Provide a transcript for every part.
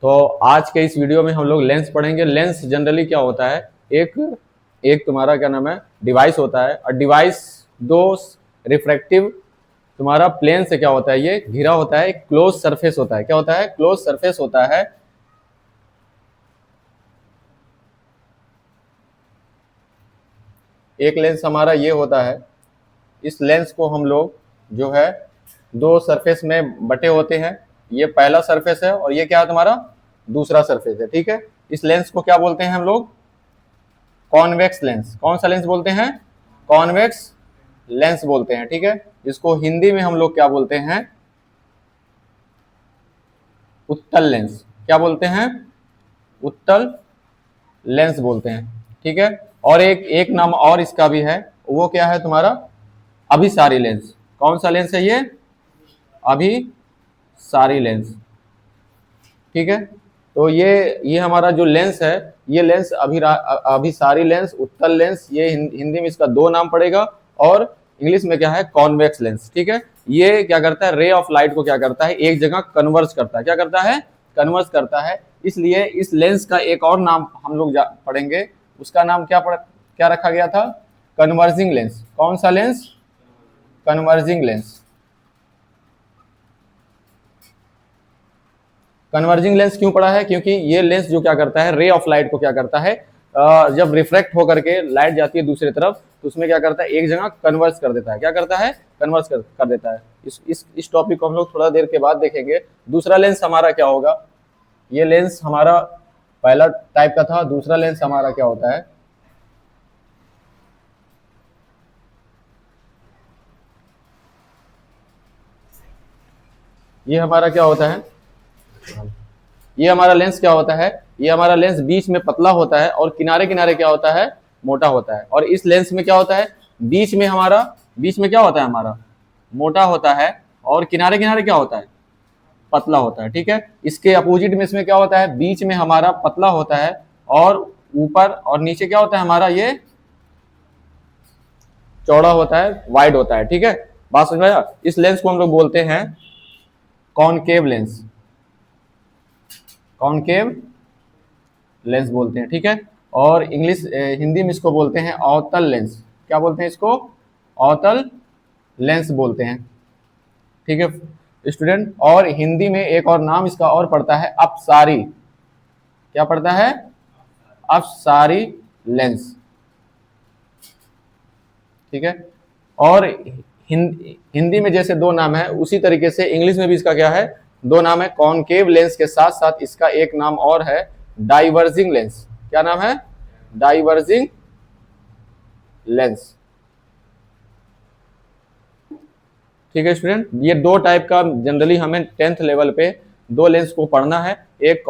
तो आज के इस वीडियो में हम लोग लेंस पढ़ेंगे। लेंस जनरली क्या होता है, एक एक तुम्हारा क्या नाम है, डिवाइस होता है। और डिवाइस दो रिफ्रैक्टिव तुम्हारा प्लेन से क्या होता है, ये घिरा होता है, एक क्लोज सरफेस होता है। क्या होता है, क्लोज सरफेस होता है। एक लेंस हमारा ये होता है, इस लेंस को हम लोग जो है दो सरफेस में बटे होते हैं। ये पहला सरफेस है और ये क्या है तुम्हारा दूसरा सरफेस है, ठीक है। इस लेंस को क्या बोलते हैं हम लोग, कॉन्वेक्स लेंस। कौन सा लेंस बोलते हैं, कॉन्वेक्स लेंस बोलते हैं, ठीक है। इसको हिंदी में हम लोग क्या बोलते हैं, उत्तल लेंस। क्या बोलते हैं, उत्तल लेंस बोलते हैं, ठीक है। और एक एक नाम और इसका भी है, वो क्या है तुम्हारा, अभिसारी लेंस। कौन सा लेंस है ये, अभिसारी लेंस, ठीक है। तो ये हमारा जो लेंस है, ये लेंस अभिसारी लेंस, उत्तल लेंस, ये हिंदी में इसका दो नाम पड़ेगा। और इंग्लिश में क्या है, कॉन्वेक्स लेंस, ठीक है। ये क्या करता है, रे ऑफ लाइट को क्या करता है, एक जगह कन्वर्ज करता है। क्या करता है, कन्वर्ज करता है। इसलिए इस लेंस का एक और नाम हम लोग पढ़ेंगे, उसका नाम क्या रखा गया था, कन्वर्जिंग लेंस। कौन सा lens, converging lens. Converging lens क्यों पड़ा है, क्योंकि ये लेंस जो क्या करता है, रे ऑफ लाइट को क्या करता है, जब रिफ्रेक्ट होकर के लाइट जाती है दूसरी तरफ, तो उसमें क्या करता है, एक जगह कन्वर्ज कर देता है। क्या करता है, कन्वर्ज कर देता है। इस टॉपिक को हम लोग थोड़ा देर के बाद देखेंगे। दूसरा लेंस हमारा क्या होगा, ये लेंस हमारा पहला टाइप का था। दूसरा लेंस हमारा क्या होता है, ये हमारा क्या होता है, ये हमारा लेंस क्या होता है, ये हमारा लेंस बीच में पतला होता है और किनारे किनारे क्या होता है, मोटा होता है। और इस लेंस में क्या होता है, बीच में क्या होता है, हमारा मोटा होता है और किनारे किनारे क्या होता है, पतला होता है, ठीक है। इसके अपोजिट में इसमें क्या होता है, बीच में हमारा पतला होता है और ऊपर और नीचे क्या होता है, हमारा ये चौड़ा होता है, वाइड होता है, ठीक है। बात समझ में आया। इस लेंस को हम लोग बोलते हैं कॉनकेव लेंस, कॉनकेव लेंस बोलते हैं, ठीक है। और हिंदी में इसको बोलते हैं अवतल लेंस। क्या बोलते हैं इसको, अवतल लेंस बोलते हैं, ठीक है स्टूडेंट। और हिंदी में एक और नाम इसका और पड़ता है अपसारी। क्या पड़ता है, अपसारी लेंस, ठीक है। और हिंदी में जैसे दो नाम है, उसी तरीके से इंग्लिश में भी इसका क्या है, दो नाम है। कॉनकेव लेंस के साथ साथ इसका एक नाम और है, डाइवर्जिंग लेंस। क्या नाम है, डाइवर्जिंग लेंस, ठीक है स्टूडेंट। ये दो टाइप का जनरली हमें 10th लेवल पे दो लेंस को पढ़ना है, एक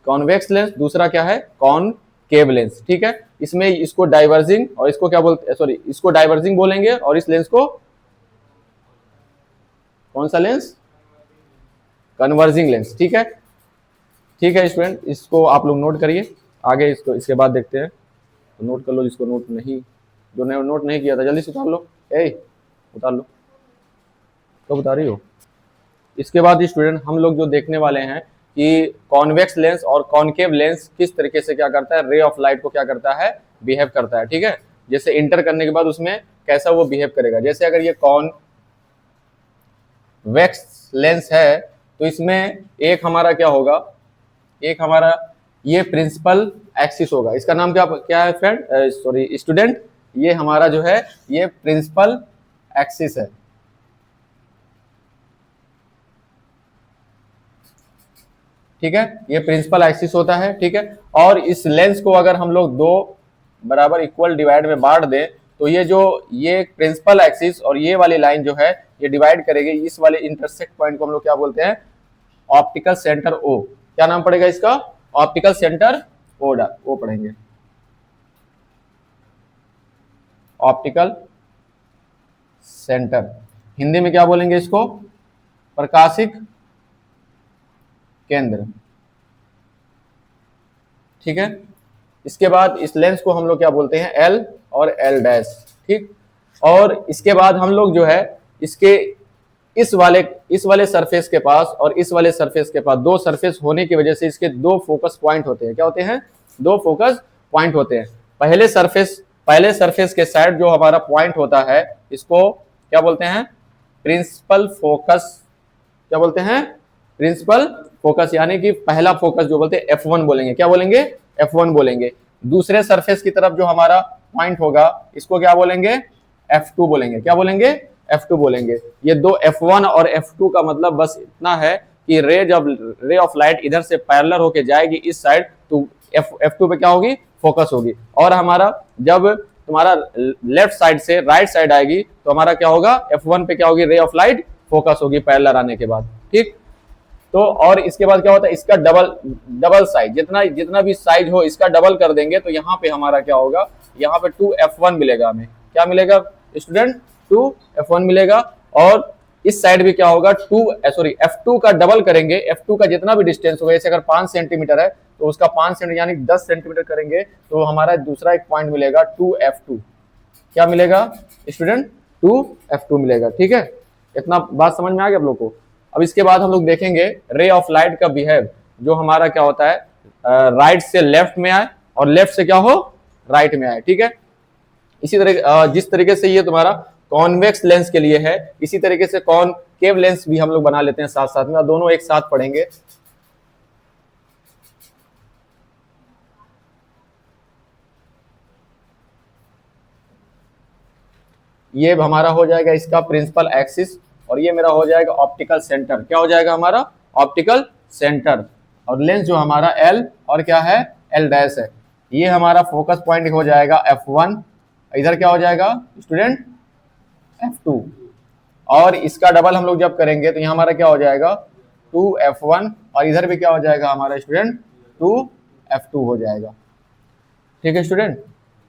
कॉन्वेक्स लेंस, दूसरा क्या है, कॉनकेव लेंस, ठीक है। इसमें इसको डाइवर्जिंग और इसको क्या बोलते हैं, सॉरी, इसको डाइवर्जिंग बोलेंगे और इस लेंस को कौन सा लेंस, कन्वर्जिंग लेंस, ठीक है। ठीक है स्टूडेंट, इसको आप लोग नोट करिए। आगे इसको इसके बाद देखते हैं, तो नोट कर लो जिसको नोट नहीं, जो नोट नहीं किया था जल्दी से उतार लो, उतार लो, कब उतार रही हो। इसके बाद स्टूडेंट हम लोग जो देखने वाले हैं कि कॉन्वेक्स लेंस और कॉनकेव लेंस किस तरीके से क्या करता है, रे ऑफ लाइट को क्या करता है, बिहेव करता है, ठीक है। जैसे इंटर करने के बाद उसमें कैसा वो बिहेव करेगा। जैसे अगर ये कॉन्वेक्स लेंस है तो इसमें एक हमारा क्या होगा, एक हमारा ये प्रिंसिपल एक्सिस होगा। इसका नाम क्या है फ्रेंड, सॉरी स्टूडेंट, ये हमारा जो है ये प्रिंसिपल एक्सिस है, ठीक है। ये प्रिंसिपल एक्सिस होता है, ठीक है। और इस लेंस को अगर हम लोग दो बराबर इक्वल डिवाइड में बांट दें तो ये प्रिंसिपल एक्सिस और ये वाली लाइन जो है ये डिवाइड करेगी इस वाले इंटरसेक्ट पॉइंट को हम लोग क्या बोलते हैं, ऑप्टिकल सेंटर ओ। क्या नाम पड़ेगा इसका, ऑप्टिकल सेंटर ओ पढ़ेंगे, ऑप्टिकल सेंटर। हिंदी में क्या बोलेंगे इसको, प्रकाशिक केंद्र, ठीक है। इसके बाद इस लेंस को हम लोग क्या बोलते हैं, एल और एल डैश, ठीक। और इसके बाद हम लोग जो है इसके इस वाले इस वाले सरफेस के पास और इस वाले सरफेस के पास दो सरफेस होने की वजह से इसके दो फोकस पॉइंट होते हैं। क्या होते हैं? दो फोकस पॉइंट होते हैं। पहले सरफेस के साइड जो हमारा पॉइंट होता है इसको क्या बोलते हैं? Principal focus. क्या बोलते हैं? प्रिंसिपल फोकस, यानी कि पहला फोकस जो बोलते हैं F1 बोलेंगे। क्या बोलेंगे? F1 बोलेंगे। दूसरे सरफेस की तरफ जो हमारा पॉइंट होगा इसको क्या बोलेंगे? F2 बोलेंगे। क्या बोलेंगे? F2 बोलेंगे। ये दो F1 और F2 का मतलब बस इतना है कि जब रे ऑफ लाइट इधर से पैरेलल होके जाएगी इस साइड तो F2 पे क्या होगी? फोकस होगी। और हमारा जब तुम्हारा लेफ्ट साइड से राइट साइड आएगी तो हमारा क्या होगा? F1 पे क्या होगी? रे ऑफ लाइट फोकस होगी पैरेलल आने के बाद। ठीक, तो और इसके बाद क्या होता है? इसका डबल साइज, जितना भी साइज हो इसका डबल कर देंगे तो यहाँ पे हमारा क्या होगा? यहाँ पे 2F1 मिलेगा हमें। क्या मिलेगा स्टूडेंट? 2F1 मिलेगा। और इस साइड भी क्या होगा? F2 का डबल करेंगे। F2 का जितना भी डिस्टेंस होगा, जैसे अगर 5 सेंटीमीटर है तो उसका 5 सेंटीमीटर यानी 10 सेंटीमीटर करेंगे तो हमारा दूसरा एक पॉइंट मिलेगा 2F2। क्या मिलेगा स्टूडेंट? 2F2 मिलेगा। ठीक है, इतना बात समझ में आ गया आप लोग को? अब इसके बाद हम लोग देखेंगे रे ऑफ लाइट का बिहेव, जो हमारा क्या होता है? राइट से लेफ्ट में आए और लेफ्ट से क्या हो? राइट में आए। ठीक है, इसी तरह जिस तरीके से ये तुम्हारा कॉन्वेक्स लेंस के लिए है, इसी तरीके से कॉनकेव लेंस भी हम लोग बना लेते हैं साथ साथ में, और दोनों एक साथ पढ़ेंगे। ये हमारा हो जाएगा इसका प्रिंसिपल एक्सिस और ये मेरा हो जाएगा ऑप्टिकल सेंटर। क्या हो जाएगा हमारा? Optical centre. और लेंस जो हमारा L और क्या है? L डैश है। ये हमारा फोकस पॉइंट हो जाएगा F1। इधर क्या हो जाएगा स्टूडेंट? F2। और इसका डबल हम लोग जब करेंगे तो यहाँ हमारा क्या हो जाएगा? 2F1। और इधर भी क्या हो जाएगा हमारा स्टूडेंट? 2F2 हो जाएगा। ठीक है स्टूडेंट,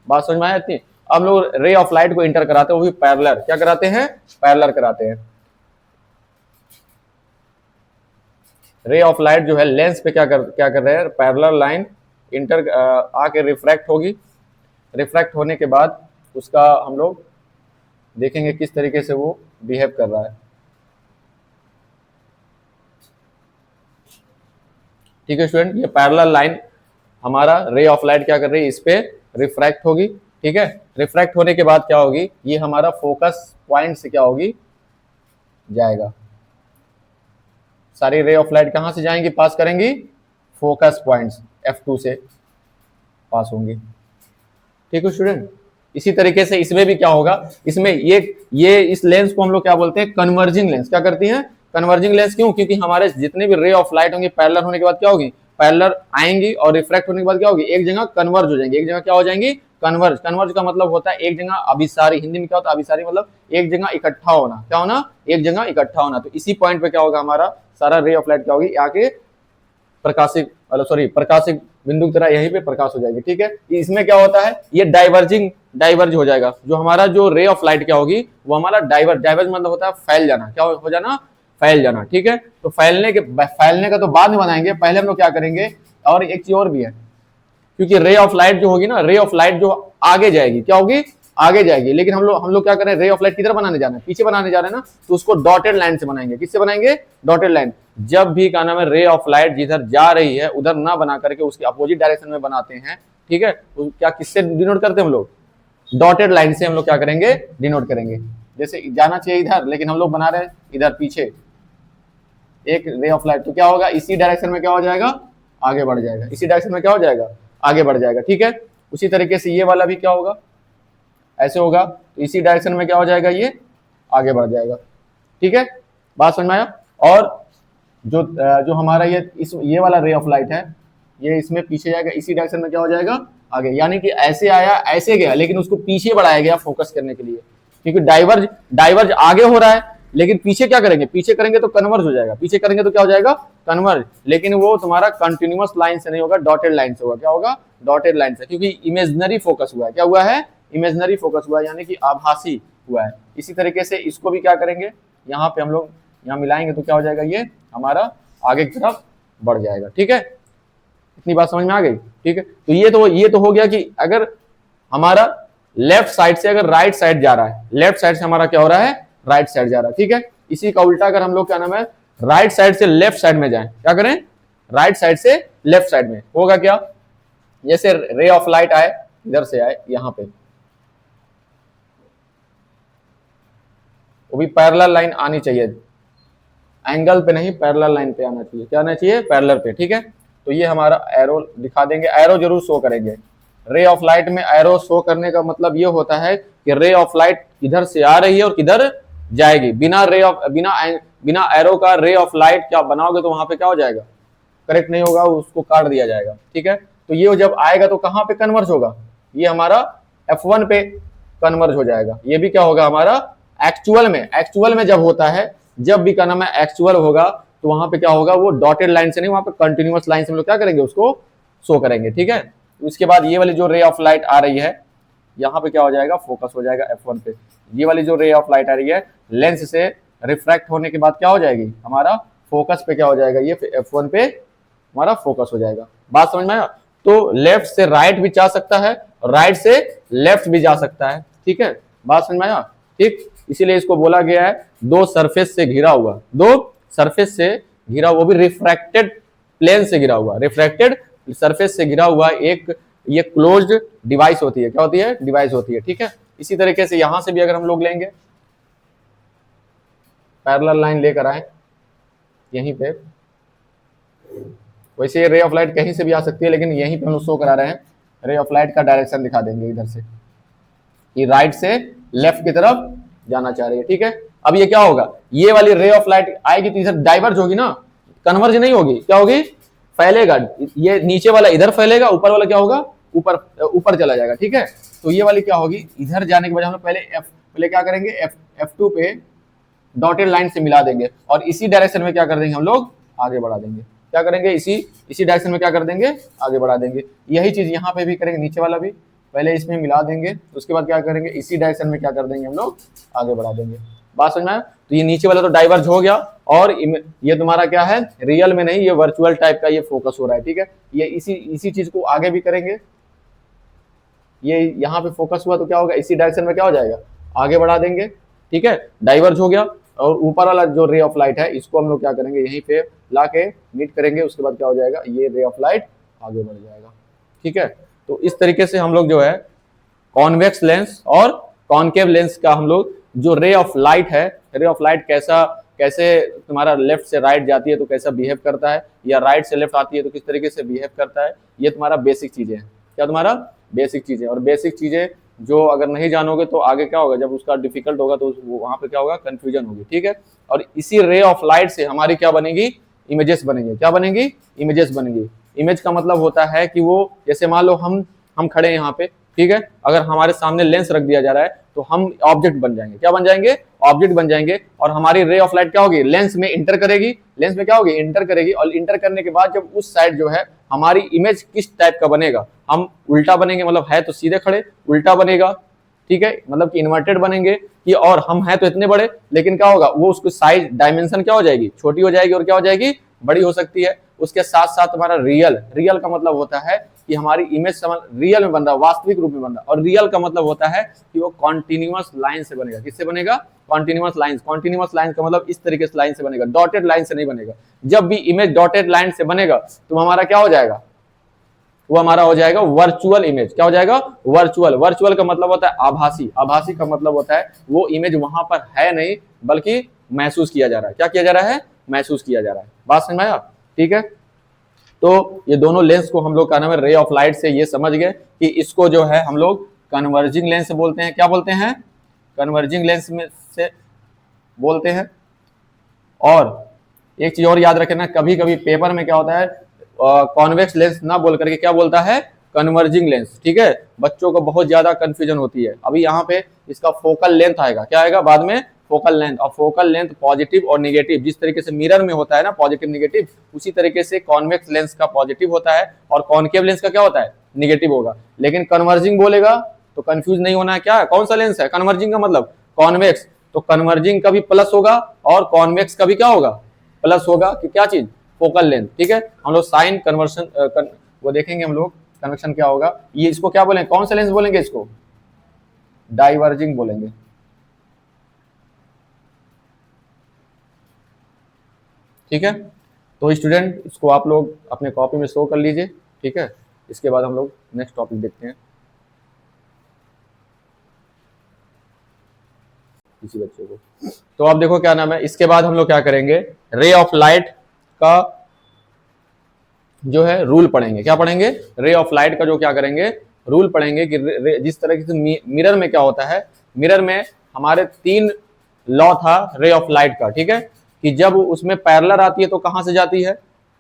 बात समझ में आया इतनी? अब लोग रे ऑफ लाइट को इंटर कराते हैं, वो भी पैरेलल। क्या कराते हैं? पैरेलल कराते हैं। रे ऑफ लाइट जो है लेंस पे क्या कर रहे हैं? पैरेलल लाइन इंटर आके रिफ्रैक्ट होगी। रिफ्रैक्ट होने के बाद उसका हम लोग देखेंगे किस तरीके से वो बिहेव कर रहा है। ठीक है स्टूडेंट, ये पैरेलल लाइन हमारा रे ऑफ लाइट क्या कर रही है? इस पे रिफ्रैक्ट होगी। ठीक है, रिफ्रैक्ट होने के बाद क्या होगी? ये हमारा फोकस पॉइंट से क्या होगी? जाएगा। सारी रे ऑफ लाइट कहां से जाएंगी? पास करेंगी फोकस पॉइंट्स F2 से पास होंगी। ठीक है स्टूडेंट, इसी तरीके से इसमें भी क्या होगा? इसमें ये इस लेंस को हम लोग क्या बोलते हैं? Converging lens. क्या करती हैं? Converging lens. क्यों? क्योंकि हमारे जितने भी रे ऑफ लाइट होंगी पैरेलल होने के बाद क्या होगी? पैरेलल आएंगी और रिफ्रैक्ट होने के बाद क्या होगी? एक जगह कन्वर्ज हो जाएंगी। एक जगह क्या हो जाएंगी? कन्वर्ज। कन्वर्ज का मतलब होता है एक जगह अभिसारी। हिंदी में क्या होता है? अभिसारी मतलब एक जगह इकट्ठा होना। क्या होना? एक जगह इकट्ठा होना। तो इसी पॉइंट पे क्या होगा? हमारा सारा रे ऑफ लाइट क्या होगी? आके प्रकाशिक बिंदु की तरह यहीं पे प्रकाश हो जाएगी। ठीक है, इसमें क्या होता है? ये डाइवर्ज हो जाएगा। जो हमारा जो रे ऑफ लाइट क्या होगी वो हमारा डाइवर्ज मतलब होता है फैल जाना। क्या हो जाना? फैल जाना। ठीक है, तो फैलने का तो बाद में बनाएंगे, पहले हम लोग क्या करेंगे? और एक चीज और भी है, क्योंकि रे ऑफ लाइट जो होगी ना, रे ऑफ लाइट जो आगे जाएगी, क्या होगी? आगे जाएगी। लेकिन हम लोग क्या करें? रे ऑफ लाइट किधर बनाने जा रहे हैं? पीछे बनाने जा रहे हैं ना, तो उसको डॉटेड लाइन से बनाएंगे। किससे बनाएंगे? Dotted line. जब भी क्या नाम है रे ऑफ लाइट जिधर जा रही है उधर ना बना करके उसके अपोजिट डायरेक्शन में बनाते हैं। ठीक है, तो क्या किससे डिनोट करते हैं हम लोग? डॉटेड लाइन से हम लोग क्या करेंगे? डिनोट करेंगे। जैसे जाना चाहिए इधर लेकिन हम लोग बना रहे हैं इधर पीछे एक रे ऑफ लाइट, तो क्या होगा? इसी डायरेक्शन में क्या हो जाएगा? आगे बढ़ जाएगा। इसी डायरेक्शन में क्या हो जाएगा? आगे बढ़ जाएगा। ठीक है, उसी तरीके से ये वाला भी क्या होगा? ऐसे होगा, तो इसी डायरेक्शन में क्या हो जाएगा? ये आगे बढ़ जाएगा। ठीक है, बात समझ में आया? और जो हमारा ये वाला रे ऑफ लाइट है ये इसमें पीछे जाएगा, इसी डायरेक्शन में क्या हो जाएगा? आगे। यानी कि ऐसे आया ऐसे गया लेकिन उसको पीछे बढ़ाया गया फोकस करने के लिए, क्योंकि डाइवर्ज आगे हो रहा है लेकिन पीछे क्या करेंगे? पीछे करेंगे तो कन्वर्ज हो जाएगा। पीछे करेंगे तो क्या हो जाएगा? कन्वर्ज। लेकिन वो तुम्हारा कंटिन्यूअस लाइन से नहीं होगा, डॉटेड लाइन से होगा। क्या होगा? डॉटेड लाइन से, क्योंकि इमेजिनरी फोकस हुआ है। क्या हुआ है? इमेजिनरी फोकस हुआ है, यानी कि आभासी हुआ है। इसी तरीके से इसको भी क्या करेंगे? यहाँ पे हम लोग यहाँ मिलाएंगे तो क्या हो जाएगा? ये हमारा आगे की तरफ बढ़ जाएगा। ठीक है, इतनी बात समझ में आ गई? ठीक है, तो ये तो हो गया कि अगर हमारा लेफ्ट साइड से अगर राइट साइड जा रहा है, लेफ्ट साइड से हमारा क्या हो रहा है? राइट साइड जा रहा है। ठीक है, इसी का उल्टा अगर हम लोग क्या नाम है राइट साइड से लेफ्ट साइड में जाएं, क्या करें, राइट साइड से लेफ्ट साइड में होगा क्या, जैसे रे ऑफ लाइट आए इधर से आए यहां पे, वो भी पैरेलल लाइन आनी चाहिए, एंगल पे नहीं पैरेलल लाइन पे आना चाहिए, क्या आना चाहिए, पैरेलल पे, ठीक है। तो ये हमारा एरो दिखा देंगे, एरो जरूर शो करेंगे। रे ऑफ लाइट में एरो शो करने का मतलब ये होता है कि रे ऑफ लाइट किधर से आ रही है और किधर जाएगी। बिना एरो का रे ऑफ लाइट क्या बनाओगे तो वहां पे क्या हो जाएगा, करेक्ट नहीं होगा, उसको काट दिया जाएगा, ठीक है। तो ये जब आएगा तो कहां पे कन्वर्ज होगा, ये हमारा F1 पे कन्वर्ज हो जाएगा। ये भी क्या होगा हमारा एक्चुअल में जब होता है, जब भी क्या नाम है एक्चुअल होगा तो वहां पे क्या होगा, वो डॉटेड लाइन से नहीं, वहां पे कंटिन्यूअस लाइन से हम लोग क्या करेंगे, उसको शो करेंगे, ठीक है। उसके बाद ये वाली जो रे ऑफ लाइट आ रही है यहाँ पे क्या हो जाएगा, फोकस हो जाएगा F1 पे। ये वाली जो रे ऑफ लाइट आ रही है लेंस से रिफ्रैक्ट होने के बाद क्या हो जाएगी, हमारा फोकस पे क्या हो जाएगा, ये F1 पे हमारा फोकस हो जाएगा। बात समझ में आया। तो लेफ्ट से राइट भी जा सकता है, राइट से लेफ्ट भी जा सकता है, ठीक है। बात समझ में आया, ठीक। इसीलिए इसको बोला गया है दो सरफेस से घिरा हुआ, दो सरफेस से घिरा, वो भी रिफ्रैक्टेड प्लेन से घिरा हुआ, रिफ्रैक्टेड सरफेस से घिरा हुआ एक ये क्लोज्ड डिवाइस होती है, क्या होती है, डिवाइस होती है, ठीक है। इसी तरीके से यहां से भी अगर हम लोग लेंगे, पैरेलल लाइन लेकर आए यहीं पे, वैसे रे ऑफ लाइट कहीं से भी आ सकती है, लेकिन यहीं पे हम लोग शो करा रहे हैं, रे ऑफ लाइट का डायरेक्शन दिखा देंगे इधर से, ये राइट से लेफ्ट की तरफ जाना चाह रही है, ठीक है। अब ये क्या होगा, ये वाली रे ऑफ लाइट आएगी तो इधर डाइवर्ज होगी ना, कन्वर्ज नहीं होगी, क्या होगी, फैलेगा, ये नीचे वाला इधर फैलेगा, ऊपर वाला क्या होगा, ऊपर ऊपर चला जाएगा, ठीक है। तो ये वाली क्या होगी, इधर जाने के बजाय हम लोग पहले क्या करेंगे, F2 पे डॉटेड लाइन से मिला देंगे और इसी डायरेक्शन में क्या कर देंगे हम लोग, आगे बढ़ा देंगे, क्या करेंगे, इसी डायरेक्शन में क्या कर देंगे, आगे बढ़ा देंगे। यही चीज यहाँ पे भी करेंगे, नीचे वाला भी पहले इसमें मिला देंगे, उसके बाद क्या करेंगे, इसी डायरेक्शन में क्या कर देंगे हम लोग, आगे बढ़ा देंगे। बात समझ में आया। तो ये नीचे वाला तो डाइवर्ज हो गया, और ये तुम्हारा क्या है, रियल में नहीं, ये वर्चुअल टाइप का ये फोकस हो रहा है, ठीक है। ये इसी चीज को आगे भी करेंगे, ये यहाँ पे फोकस हुआ तो क्या होगा, इसी डायरेक्शन में क्या हो जाएगा, आगे बढ़ा देंगे, ठीक है, डाइवर्ज हो गया। और ऊपर वाला जो रे ऑफ लाइट है इसको हम लोग क्या करेंगे, यहीं पे ला के मीट करेंगे, उसके बाद क्या हो जाएगा, ये रे ऑफ लाइट आगे बढ़ जाएगा, ठीक है। तो इस तरीके से हम लोग जो है कॉन्वेक्स लेंस और कॉनकेव लेंस का हम लोग जो रे ऑफ लाइट है, रे ऑफ लाइट कैसे तुम्हारा लेफ्ट से राइट जाती है तो कैसा बिहेव करता है, या राइट से लेफ्ट आती है तो किस तरीके से बिहेव करता है, ये तुम्हारा बेसिक चीजें हैं, क्या तुम्हारा बेसिक चीजें। और बेसिक चीजें जो अगर नहीं जानोगे तो आगे क्या होगा, जब उसका डिफिकल्ट होगा तो वहां पे क्या होगा, कंफ्यूजन होगी, ठीक है। और इसी रे ऑफ लाइट से हमारी क्या बनेगी, इमेजेस बनेंगे, क्या बनेंगी, इमेजेस बनेंगी। इमेज का मतलब होता है कि वो जैसे मान लो हम खड़े हैं यहाँ पे, ठीक है, अगर हमारे सामने लेंस रख दिया जा रहा है तो हम ऑब्जेक्ट बन जाएंगे, क्या बन जाएंगे, ऑब्जेक्ट बन जाएंगे। और हमारी रे ऑफ लाइट क्या होगी, लेंस में इंटर करेगी, लेंस में क्या होगी, इंटर करेगी, और इंटर करने के बाद जब उस साइड जो है हमारी इमेज किस टाइप का बनेगा, हम उल्टा बनेंगे, मतलब है तो सीधे खड़े, उल्टा बनेगा, ठीक है, मतलब कि इन्वर्टेड बनेंगे कि, और हम हैं तो इतने बड़े, लेकिन क्या होगा, वो उसको साइज डायमेंशन क्या हो जाएगी, छोटी हो जाएगी, और क्या हो जाएगी, बड़ी हो सकती है। उसके साथ साथ हमारा रियल का मतलब होता है कि हमारी इमेज रियल में बन रहा है, वास्तविक रूप में बन रहा है। और रियल का मतलब होता है कि वो कॉन्टिन्यूअस लाइन से बनेगा, किससे बनेगा, कॉन्टिन्यूअस लाइन। कॉन्टिन्यूअस लाइन का मतलब इस तरीके से लाइन से बनेगा, डॉटेड लाइन से नहीं बनेगा। जब भी इमेज डॉटेड लाइन से बनेगा तो हमारा क्या हो जाएगा, वो हमारा हो जाएगा वर्चुअल इमेज, क्या हो जाएगा, वर्चुअल का मतलब होता है आभासी, आभासी का मतलब होता है वो इमेज वहां पर है नहीं बल्कि महसूस किया जा रहा है, क्या किया जा रहा है, महसूस किया जा रहा है। बात समझ में आया, ठीक है। तो ये दोनों लेंस को हम लोग का नाम है रे ऑफ लाइट से ये समझ गए कि इसको जो है हम लोग कन्वर्जिंग लेंस बोलते हैं, क्या बोलते हैं, कन्वर्जिंग लेंस में से बोलते हैं। और एक चीज और याद रखना, कभी कभी पेपर में क्या होता है, कॉन्वेक्स लेंस ना बोल करके क्या बोलता है, कन्वर्जिंग लेंस, ठीक है। बच्चों को बहुत ज्यादा कंफ्यूजन होती है। अभी यहाँ पे इसका फोकल लेंथ आएगा, क्या आएगा बाद में, फोकल लेंथ। और फोकल लेंथ पॉजिटिव और निगेटिव, जिस तरीके से मिरर में होता है ना पॉजिटिव निगेटिव, उसी तरीके से कॉन्वेक्स लेंस का पॉजिटिव होता है और कॉनकेव लेंस का क्या होता है, निगेटिव होगा। लेकिन कन्वर्जिंग बोलेगा तो कंफ्यूज नहीं होना है, क्या है, कौन सा लेंस है, कन्वर्जिंग का मतलब कॉन्वेक्स, तो कन्वर्जिंग का भी प्लस होगा और कॉन्वेक्स का भी क्या होगा, प्लस होगा, कि क्या चीज, फोकल लेंथ, ठीक है। हम लोग साइन कन्वर्शन वो देखेंगे हम लोग, कन्वेक्शन क्या होगा। ये इसको क्या बोलेंगे, कौन सा लेंस बोलेंगे, इसको डाइवर्जिंग बोलेंगे, ठीक है, तो स्टूडेंट इसको आप लोग अपने कॉपी में शो कर लीजिए। ठीक है, इसके बाद हम लोग नेक्स्ट टॉपिक देखते हैं किसी बच्चे को। तो आप देखो क्या नाम है, इसके बाद हम लोग क्या करेंगे, रे ऑफ लाइट का जो है रूल पढ़ेंगे। क्या पढ़ेंगे, रे ऑफ लाइट का जो क्या करेंगे, रूल पढ़ेंगे कि जिस तरह से मिरर में क्या होता है, मिरर में हमारे 3 लॉ था रे ऑफ लाइट का। ठीक है, कि जब उसमें पैरेलल आती है तो कहां से जाती है,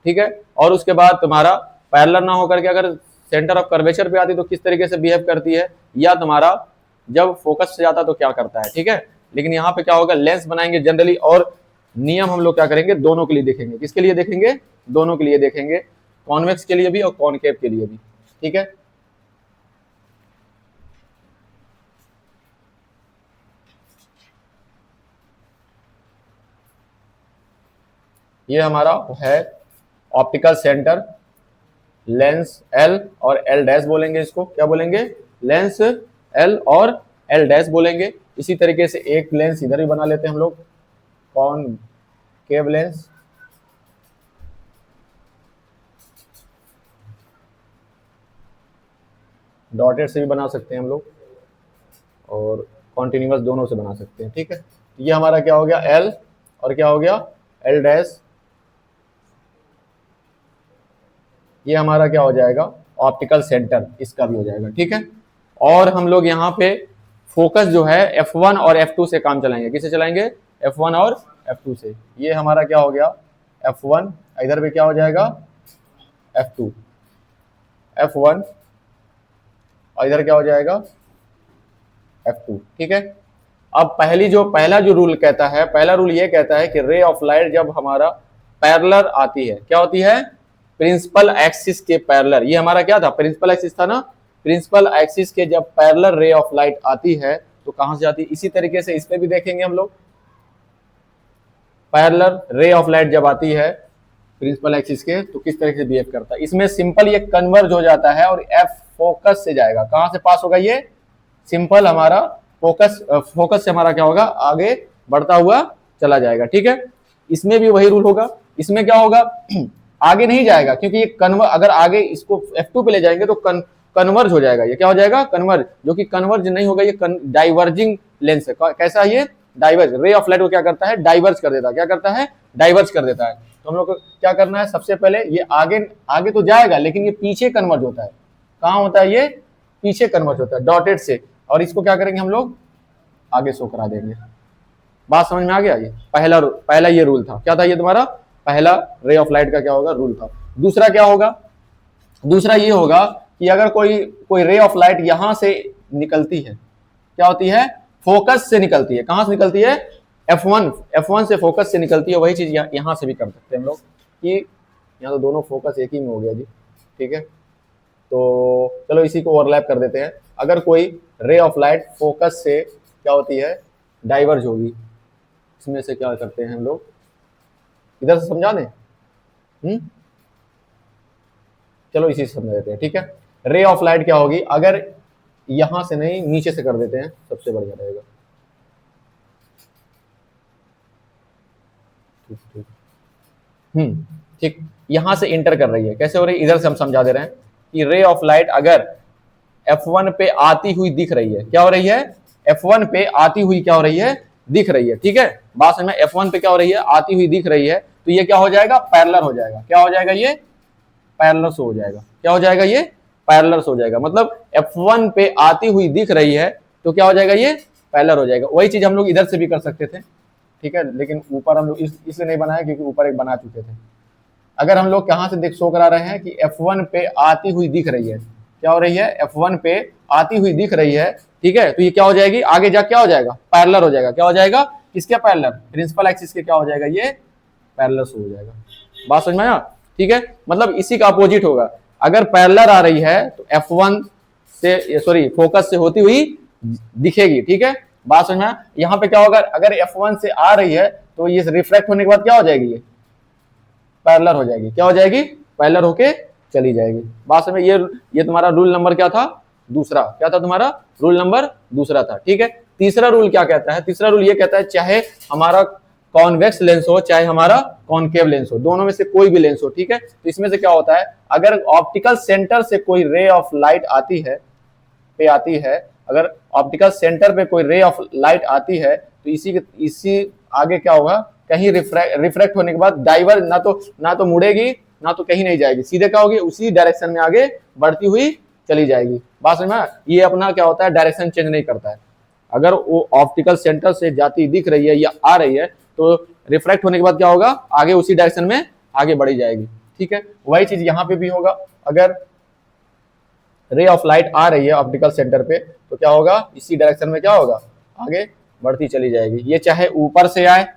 ठीक है, और उसके बाद तुम्हारा पैरेलल ना होकर के अगर सेंटर ऑफ कर्वेचर पे आती है तो किस तरीके से बिहेव करती है, या तुम्हारा जब फोकस से जाता तो क्या करता है। ठीक है, लेकिन यहाँ पे क्या होगा, लेंस बनाएंगे जनरली, और नियम हम लोग क्या करेंगे, दोनों के लिए देखेंगे। किसके लिए देखेंगे, दोनों के लिए देखेंगे, कॉन्वेक्स के लिए भी और कॉनकेव के लिए भी। ठीक है, ये हमारा है ऑप्टिकल सेंटर, लेंस एल और एल डैश बोलेंगे इसको, क्या बोलेंगे, लेंस एल और एल डैश बोलेंगे। इसी तरीके से एक लेंस इधर भी बना लेते हैं हम लोग, कॉनकेव लेंस, डॉटेड से भी बना सकते हैं हम लोग, और कॉन्टिन्यूअस दोनों से बना सकते हैं। ठीक है, ये हमारा क्या हो गया, एल, और क्या हो गया, एल डैश, ये हमारा क्या हो जाएगा, ऑप्टिकल सेंटर, इसका भी हो जाएगा। ठीक है, और हम लोग यहाँ पे फोकस जो है F1 और F2 से काम चलाएंगे। किसे चलाएंगे, F1 और F2 से। ये हमारा क्या हो गया, F1, इधर पे क्या हो जाएगा, F2, F1, और इधर क्या हो जाएगा, F2। ठीक है, अब पहला जो रूल कहता है, पहला रूल ये कहता है कि रे ऑफ लाइट जब हमारा पैरेलल आती है, क्या होती है, प्रिंसिपल एक्सिस के पैरेलल। ये हमारा क्या था, प्रिंसिपल एक्सिस था ना, प्रिंसिपल एक्सिस के जब पैरेलल रे ऑफ लाइट आती है तो कहां से जाती है। इसी तरीके से इस पे भी देखेंगे हम लोग, पैरेलल रे ऑफ लाइट जब आती है प्रिंसिपल एक्सिस के तो किस तरह से बिहेव करता है। इसमें सिंपल ये कन्वर्ज हो जाता है और एफ फोकस से जाएगा, कहां से पास होगा, ये सिंपल हमारा फोकस से हमारा क्या होगा, आगे बढ़ता हुआ चला जाएगा। ठीक है, इसमें भी वही रूल होगा। इसमें क्या होगा, आगे नहीं जाएगा, क्योंकि ये अगर आगे इसको F2 पे ले जाएंगे तो कन्वर्ज हो जाएगा। ये क्या हो जाएगा, कन्वर्ज, जो कि कन्वर्ज नहीं होगा, ये डाइवर्जिंग लेंस है। कैसा है ये, डाइवर्ज, रे ऑफ लाइट को क्या करता है, डाइवर्ज कर देता है। क्या करता है, डाइवर्ज कर देता है। तो हम लोग को क्या करना है, सबसे पहले ये आगे तो जाएगा, लेकिन ये पीछे कन्वर्ज होता है। कहां होता है, ये पीछे कन्वर्ज होता है, डॉटेड से, और इसको क्या करेंगे हम लोग, आगे शो करा देंगे। बात समझ में आ गया। ये पहला ये रूल था, क्या था ये तुम्हारा, पहला रे ऑफ लाइट का क्या होगा, रूल था। दूसरा क्या होगा, दूसरा ये होगा कि अगर कोई रे ऑफ लाइट यहां से निकलती है, क्या होती है, फोकस से निकलती है। कहां से निकलती है, F1 से फोकस से निकलती है। वही चीज यहां से भी कर सकते हैं हम लोग, कि यहाँ तो दोनों फोकस एक ही में हो गया जी। ठीक है, तो चलो इसी को ओवरलैप कर देते हैं। अगर कोई रे ऑफ लाइट फोकस से क्या होती है, डाइवर्ज होगी, इसमें से क्या करते हैं हम लोग, इधर से समझा दें, चलो इसी से समझा देते हैं। ठीक है, रे ऑफ लाइट क्या होगी, अगर यहां से नहीं नीचे से कर देते हैं, सबसे बढ़िया रहेगा। ठीक, यहां से इंटर कर रही है, कैसे हो रही है, इधर से हम समझा दे रहे हैं कि रे ऑफ लाइट अगर F1 पे आती हुई दिख रही है, क्या हो रही है, F1 पे आती हुई क्या हो रही है, दिख रही है। ठीक है, बात समझ में, F1 पे क्या हो रही है, आती हुई दिख रही है, तो ये क्या हो जाएगा, पैरेलल हो जाएगा। क्या हो जाएगा, ये पैरेलल हो जाएगा। क्या हो जाएगा, ये पैरेलल हो जाएगा। मतलब F1 पे आती हुई दिख रही है तो क्या हो जाएगा, ये पैरेलल हो जाएगा। वही चीज हम लोग इधर से भी कर सकते थे। ठीक है, लेकिन ऊपर हम लोग इसलिए नहीं बनाया क्योंकि ऊपर एक बना चुके थे। अगर हम लोग कहां से देख शो करा रहे हैं कि F1 पे आती हुई दिख रही है, क्या हो रही है, F1 पे आती हुई दिख रही है। ठीक है, तो ये क्या हो जाएगी, आगे जा क्या हो जाएगा, पैरेलल हो जाएगा। क्या हो जाएगा, किसके पैरेलल, प्रिंसिपल एक्सिस के क्या हो जाएगा, ये पैरेलल हो जाएगा। बात समझ में आया। ठीक है, मतलब इसी का अपोजिट होगा। अगर पैरेलल आ रही है तो F1 से फोकस से होती हुई दिखेगी। ठीक है, बात समझ में। यहाँ पे क्या होगा, अगर F1 से आ रही है तो ये रिफ्लेक्ट होने के बाद क्या हो जाएगी, ये पैरेलल हो जाएगी। क्या हो जाएगी, पैरेलल होके चली जाएगी। बात समझ में। ये तुम्हारा रूल नंबर क्या था, दूसरा। क्या था तुम्हारा, रूल नंबर दूसरा था। ठीक है, तीसरा रूल क्या कहता है, तीसरा रूल ये कहता है चाहे हमारा कॉन्वेक्स लेंस हो चाहे हमारा कॉनकेव लेंस हो, दोनों में से कोई भी लेंस हो, ठीक है। तो इसमें से क्या होता है, अगर ऑप्टिकल सेंटर से कोई रे ऑफ लाइट आती है, अगर ऑप्टिकल सेंटर पे कोई रे ऑफ लाइट आती है तो इसी आगे क्या होगा, कहीं रिफ्रैक्ट होने के बाद डाइवर ना तो मुड़ेगी ना तो कहीं नहीं जाएगी, सीधे क्या होगी, उसी डायरेक्शन में आगे बढ़ती हुई चली जाएगी। बात समझ में, ये अपना क्या होता है, डायरेक्शन चेंज नहीं करता है। अगर वो ऑप्टिकल सेंटर से जाती दिख रही है या आ रही है तो रिफ्रैक्ट होने के बाद क्या होगा, आगे उसी डायरेक्शन में आगे बढ़ी जाएगी, ठीक है। वही चीज यहाँ पे भी होगा, अगर रे ऑफ लाइट आ रही है ऑप्टिकल सेंटर पे तो क्या होगा, इसी डायरेक्शन में क्या होगा, आगे बढ़ती चली जाएगी। ये चाहे ऊपर से आए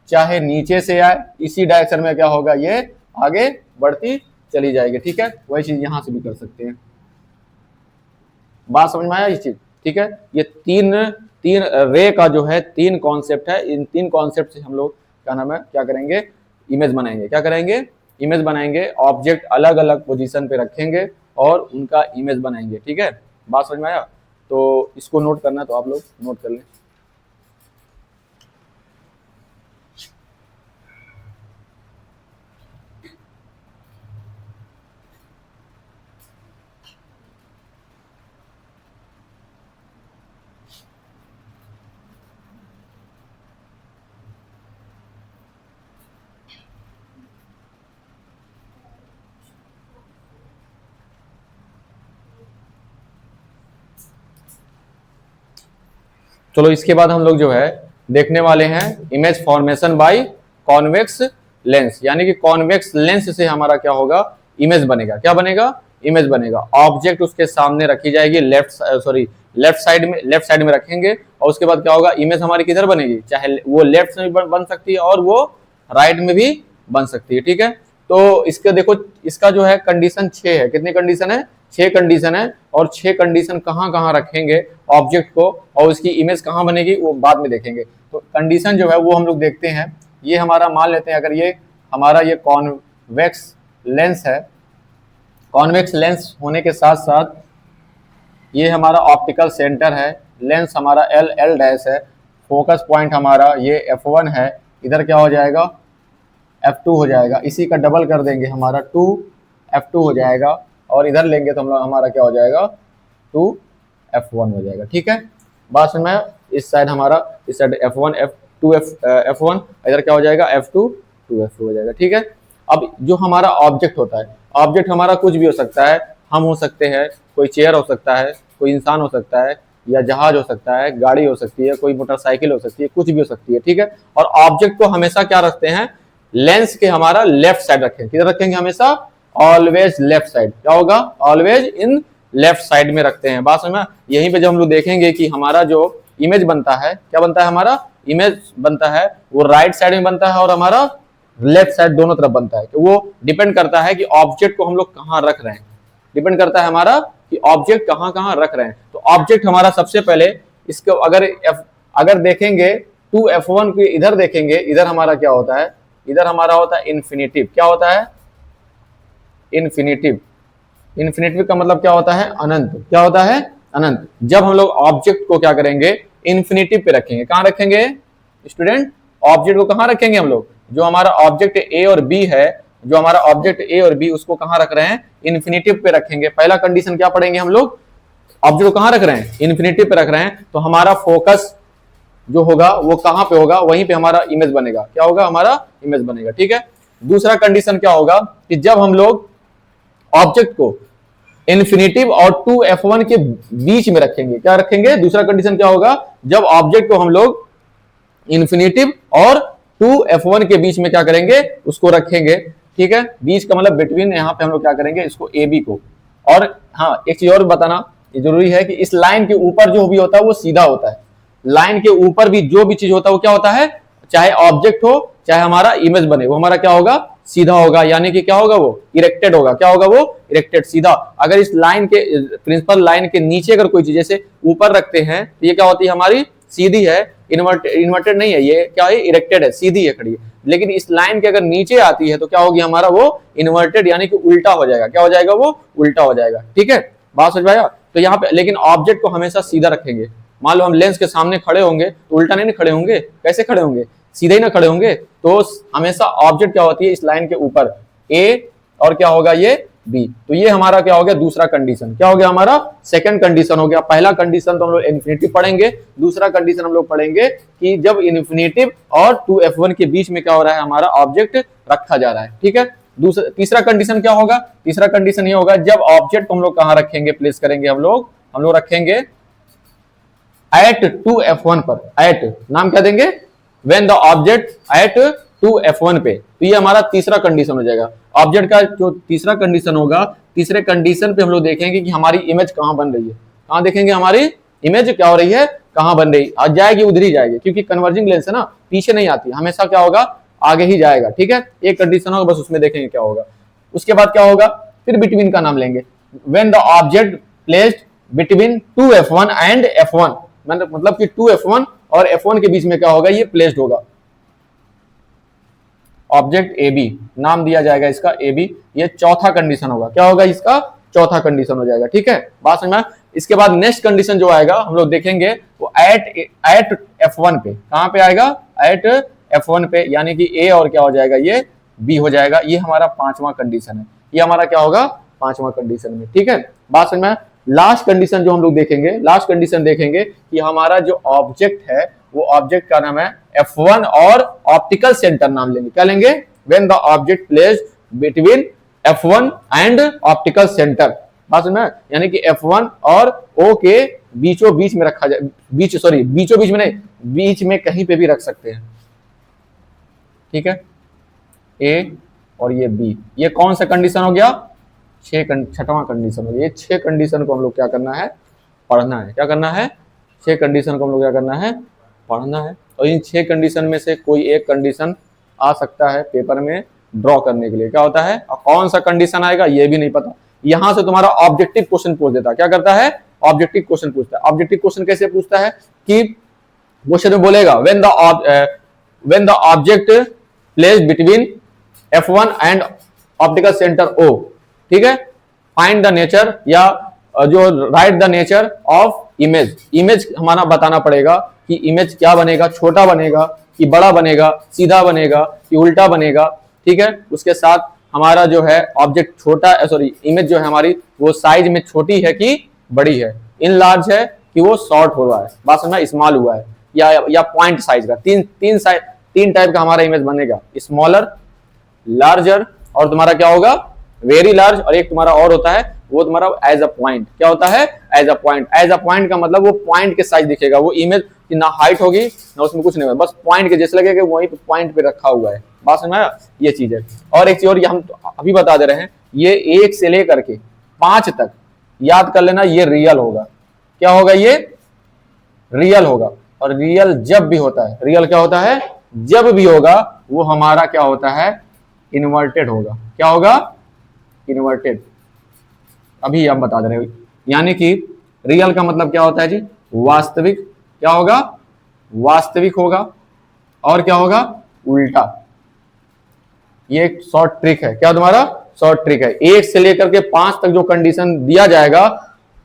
चाहे नीचे से आए, इसी डायरेक्शन में क्या होगा, ये आगे बढ़ती चली जाएगी, ठीक है। वही चीज यहां से भी कर सकते हैं। बात समझ में आया ये चीज, ठीक है। ये तीन रे का जो है तीन कॉन्सेप्ट है, इन तीन कॉन्सेप्ट से हम लोग क्या नाम है, क्या करेंगे, इमेज बनाएंगे। क्या करेंगे, इमेज बनाएंगे। ऑब्जेक्ट अलग अलग पोजीशन पे रखेंगे और उनका इमेज बनाएंगे, ठीक है। बात समझ में आया, तो इसको नोट करना तो आप लोग नोट कर लें। चलो इसके बाद हम लोग जो है देखने वाले हैं image formation by convex lens, यानी कि कॉन्वेक्स लेंस से हमारा क्या होगा, इमेज बनेगा। क्या बनेगा, इमेज बनेगा। ऑब्जेक्ट उसके सामने रखी जाएगी, लेफ्ट साइड में रखेंगे और उसके बाद क्या होगा, इमेज हमारी किधर बनेगी, चाहे वो लेफ्ट में बन सकती है और वो राइट में भी बन सकती है, ठीक है। तो इसके देखो, इसका जो है कंडीशन 6 है। कितनी कंडीशन है, 6 कंडीशन है। और 6 कंडीशन कहाँ कहाँ रखेंगे ऑब्जेक्ट को और उसकी इमेज कहाँ बनेगी वो बाद में देखेंगे। तो कंडीशन जो है वो हम लोग देखते हैं। ये हमारा मान लेते हैं, अगर ये हमारा ये कॉन्वेक्स लेंस है, कॉन्वेक्स लेंस होने के साथ साथ ये हमारा ऑप्टिकल सेंटर है, लेंस हमारा एल डैश है, फोकस पॉइंट हमारा ये F1 है, इधर क्या हो जाएगा, F2 हो जाएगा। इसी का डबल कर देंगे, हमारा 2F2 हो जाएगा और इधर लेंगे तो हम लोग हमारा क्या हो जाएगा, 2F1 हो जाएगा, ठीक है। बात में इस साइड हमारा, इस साइड F1 F1, इधर क्या हो जाएगा, F2 2F2 हो जाएगा, ठीक है। अब जो हमारा ऑब्जेक्ट होता है, ऑब्जेक्ट हमारा कुछ भी हो सकता है, हम हो सकते हैं, कोई चेयर हो सकता है, कोई इंसान हो सकता है, या जहाज हो सकता है, गाड़ी हो सकती है, कोई मोटरसाइकिल हो सकती है, कुछ भी हो सकती है, ठीक है। और ऑब्जेक्ट को हमेशा क्या रखते हैं, लेंस के हमारा लेफ्ट साइड रखेंगे। किधर रखेंगे, हमेशा ऑलवेज लेफ्ट साइड। क्या होगा, ऑलवेज इन लेफ्ट साइड में रखते हैं। बात समझ, यहीं पे जब हम लोग देखेंगे कि हमारा जो इमेज बनता है, क्या बनता है, हमारा इमेज बनता है वो राइट साइड में बनता है और हमारा लेफ्ट साइड, दोनों तरफ बनता है। तो वो डिपेंड करता है कि ऑब्जेक्ट को हम लोग कहाँ रख रहे हैं, डिपेंड करता है हमारा कि ऑब्जेक्ट कहाँ कहाँ रख रहे हैं। तो ऑब्जेक्ट हमारा सबसे पहले इसको अगर देखेंगे 2F1 के इधर देखेंगे, इधर हमारा क्या होता है, इधर हमारा होता है इन्फिनिटिव। क्या होता है, इन्फिनिटिव। इन्फिनिटिव का मतलब क्या होता है, अनंत। क्या होता है, अनंत। जब हम लोग ऑब्जेक्ट को क्या करेंगे, इन्फिनिटिव पे रखेंगे। कहां रखेंगे स्टूडेंट, ऑब्जेक्ट को कहां रखेंगे हम लोग, जो हमारा ऑब्जेक्ट ए और बी है, जो हमारा ऑब्जेक्ट ए और बी, उसको कहां रख रहे हैं, इन्फिनिटिव पे रखेंगे। पहला कंडीशन क्या पढ़ेंगे हम लोग, ऑब्जेक्ट को कहां रख रहे हैं, इन्फिनिटिव पे रख रहे हैं, तो हमारा फोकस जो होगा वो कहां पे होगा, वहीं पे हमारा इमेज बनेगा। क्या होगा, हमारा इमेज बनेगा, ठीक है। दूसरा कंडीशन क्या होगा कि जब हम लोग ऑब्जेक्ट को इन्फिनिटिव और 2F1 के बीच में रखेंगे, क्या रखेंगे, दूसरा कंडीशन क्या होगा, जब ऑब्जेक्ट को हम लोग इन्फिनिटिव और 2F1 के बीच में क्या करेंगे, उसको रखेंगे, ठीक है। बीच का मतलब बिटवीन, यहां पे हम लोग क्या करेंगे, इसको AB को। और हाँ, एक चीज और बताना ये जरूरी है कि इस लाइन के ऊपर जो भी होता है वो सीधा होता है। लाइन के ऊपर भी जो भी चीज होता है वो क्या होता है, चाहे ऑब्जेक्ट हो चाहे हमारा इमेज बने, वो हमारा क्या होगा, सीधा होगा, यानी कि क्या होगा, वो इरेक्टेड होगा। क्या होगा, वो इरेक्टेड, सीधा। अगर इस लाइन के, प्रिंसिपल लाइन के नीचे अगर कोई चीज जैसे ऊपर रखते हैं तो ये क्या होती है, हमारी सीधी है, इन्वर्टेड नहीं है, ये क्या है, इरेक्टेड है, सीधी है, खड़ी है। लेकिन इस लाइन के अगर नीचे आती है तो क्या होगी, हमारा वो इन्वर्टेड, यानी कि उल्टा हो जाएगा। क्या हो जाएगा, वो उल्टा हो जाएगा, ठीक है। बात समझ में आया। तो यहाँ पे लेकिन ऑब्जेक्ट को हमेशा सीधा रखेंगे। मान लो हम लेंस के सामने खड़े होंगे तो उल्टा नहीं खड़े होंगे, कैसे खड़े होंगे, सीधे ही ना खड़े होंगे, तो हमेशा ऑब्जेक्ट क्या होती है इस लाइन के ऊपर ए और क्या होगा ये बी। तो ये हमारा क्या हो गया दूसरा कंडीशन, क्या हो गया हमारा सेकंड कंडीशन हो गया। पहला कंडीशन तो हम लोग इन्फिनिटिव पढ़ेंगे, दूसरा कंडीशन हम लोग पढ़ेंगे कि जब इन्फिनिटिव और 2f1 के बीच में क्या हो रहा है हमारा ऑब्जेक्ट रखा जा रहा है, ठीक है। दूसरा तीसरा कंडीशन क्या होगा, तीसरा कंडीशन ये होगा जब ऑब्जेक्ट को हम लोग कहां रखेंगे, प्लेस करेंगे हम लोग रखेंगे एट 2f1 पर, एट नाम क्या देंगे, when the object at 2f1 पे। तो ये हमारा तीसरा कंडीशन हो जाएगा। ऑब्जेक्ट का जो तीसरा कंडीशन होगा, तीसरे कंडीशन पे हम लोग देखेंगे कि हमारी इमेज कहां बन रही है, कहां देखेंगे हमारी इमेज क्या हो रही है, कहां बन रही है, जाएगी उधर ही जाएगी, क्योंकि कन्वर्जिंग लेंस है ना, पीछे नहीं आती, हमेशा क्या होगा आगे ही जाएगा, ठीक है। एक कंडीशन होगा, बस उसमें देखेंगे क्या होगा। उसके बाद क्या होगा, फिर बिटवीन का नाम लेंगे, when the object placed between 2f1 and f1, मतलब कि 2f1 और f1 के बीच में क्या होगा, ये प्लेस्ड होगा ऑब्जेक्ट ए बी, नाम दिया जाएगा इसका ए बी। ये चौथा कंडीशन होगा, क्या होगा इसका चौथा कंडीशन हो जाएगा, ठीक है, बात समझ में। इसके बाद नेक्स्ट कंडीशन जो आएगा हम लोग देखेंगे वो एट f1 पे, कहां पे आएगा, एट f1 पे, यानी कि ए और क्या हो जाएगा ये बी हो जाएगा। ये हमारा पांचवा कंडीशन है, ये हमारा क्या होगा पांचवा कंडीशन में, ठीक है, बात समझ में। लास्ट कंडीशन जो हम लोग देखेंगे, लास्ट कंडीशन देखेंगे कि हमारा जो ऑब्जेक्ट है वो ऑब्जेक्ट का नाम है f1 और ऑप्टिकल सेंटर नाम लेंगे, क्या लेंगे, when the object placed between f1 and optical centre, बात समझ में, यानी कि f1 और o के बीचों बीच में रखा जाए, बीचों बीच में नहीं, बीच में कहीं पे भी रख सकते हैं, ठीक है। ए और ये बी, ये कौन सा कंडीशन हो गया, छठवां कंडीशन हो गया। ये 6 कंडीशन को हम लोग क्या करना है, पढ़ना है, क्या करना है, 6 कंडीशन को हम लोग क्या करना है, पढ़ना है। और इन 6 कंडीशन में से कोई एक कंडीशन आ सकता है पेपर में ड्रॉ करने के लिए, क्या होता है, और कौन सा कंडीशन आएगा ये भी नहीं पता। यहां से तुम्हारा ऑब्जेक्टिव क्वेश्चन पूछ देता है, क्या करता है, ऑब्जेक्टिव क्वेश्चन पूछता है। ऑब्जेक्टिव क्वेश्चन कैसे पूछता है कि क्वेश्चन में बोलेगा when the object placed between f1 and optical centre O, ठीक है, फाइंड द नेचर या जो right the nature of image, image हमारा बताना पड़ेगा कि इमेज क्या बनेगा, छोटा बनेगा कि बड़ा बनेगा, सीधा बनेगा कि उल्टा बनेगा, ठीक है। उसके साथ हमारा जो है ऑब्जेक्ट छोटा, सॉरी इमेज जो है हमारी वो साइज में छोटी है कि बड़ी है, इन लार्ज है कि वो शॉर्ट हुआ है, बात समझना, स्मॉल हुआ है या पॉइंट साइज का। तीन टाइप का हमारा इमेज बनेगा, स्मॉलर, लार्जर और तुम्हारा क्या होगा वेरी लार्ज, और एक तुम्हारा और होता है वो तुम्हारा एज अ पॉइंट, क्या होता है as a point. As a point का मतलब वो पॉइंट के साइज दिखेगा, वो इमेज की ना हाइट होगी ना उसमें कुछ नहीं होगा, बस पॉइंट के जैसे लगेगा वहीं पे पॉइंट पे रखा हुआ है, बात समझ में आया, ये चीज है। और एक चीज और हम अभी बता दे रहे हैं, ये 1 से लेकर के 5 तक याद कर लेना, ये रियल होगा, क्या होगा, ये रियल होगा। और रियल जब भी होता है, रियल क्या होता है, जब भी होगा वो हमारा क्या होता है, इन्वर्टेड होगा, क्या होगा, इन्वर्टेड। अभी हम बता दे रहे हैं, यानी कि रियल का मतलब क्या होता है जी, वास्तविक, क्या होगा, वास्तविक होगा, और क्या होगा, उल्टा। ये एक शॉर्ट ट्रिक है, क्या तुम्हारा शॉर्ट ट्रिक है। 1 से लेकर के 5 तक जो कंडीशन दिया जाएगा,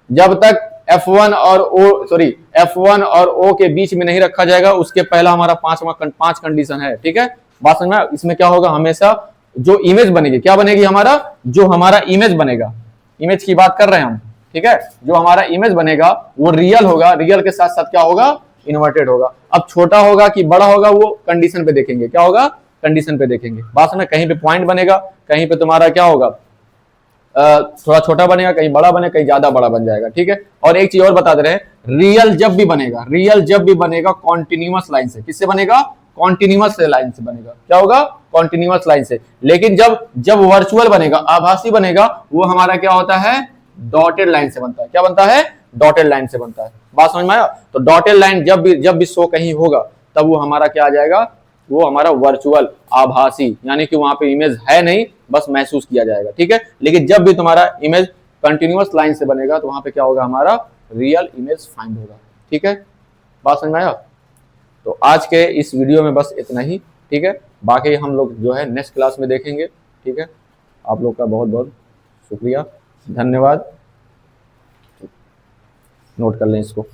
जब तक f1 और o के बीच में नहीं रखा जाएगा, उसके पहला हमारा 5 कंडीशन है, ठीक है, बात समझ में। इसमें क्या होगा, हमेशा जो इमेज बनेगी, क्या बनेगी हमारा, जो हमारा इमेज बनेगा, इमेज की बात कर रहे हैं हम, ठीक है, जो हमारा इमेज बनेगा वो रियल होगा, रियल के साथ साथ क्या होगा, इन्वर्टेड होगा। अब छोटा होगा कि बड़ा होगा वो कंडीशन पे देखेंगे, क्या होगा, कंडीशन पे देखेंगे, बात समझ। कहीं पे पॉइंट बनेगा, कहीं पे तुम्हारा क्या होगा, थोड़ा छोटा बनेगा, कहीं बड़ा बनेगा, कहीं ज्यादा बड़ा बन जाएगा, ठीक है। और एक चीज और बता दे रहे हैं, रियल जब भी बनेगा कॉन्टिन्यूअस लाइन से, किससे बनेगा, कॉन्टिन्यूअस लाइन से बनेगा, क्या होगा, कॉन्टिन्यूअस लाइन से। लेकिन जब वर्चुअल बनेगा, आभासी बनेगा, वो हमारा क्या होता है, डॉटेड लाइन से बनता है, क्या बनता है, डॉटेड लाइन से बनता है, बात समझ में आया। तो डॉटेड लाइन जब भी शो कहीं होगा, तब वो हमारा क्या आ जाएगा, वो हमारा वर्चुअल, आभासी, यानी कि वहां पे इमेज है नहीं, बस महसूस किया जाएगा, ठीक है। लेकिन जब भी तुम्हारा इमेज कंटिन्यूअस लाइन से बनेगा, तो वहां पे क्या होगा, हमारा रियल इमेज फाइंड होगा, ठीक है, बात समझ में आया। तो आज के इस वीडियो में बस इतना ही, ठीक है, बाकी हम लोग जो है नेक्स्ट क्लास में देखेंगे, ठीक है। आप लोग का बहुत बहुत शुक्रिया, धन्यवाद, नोट कर लें इसको।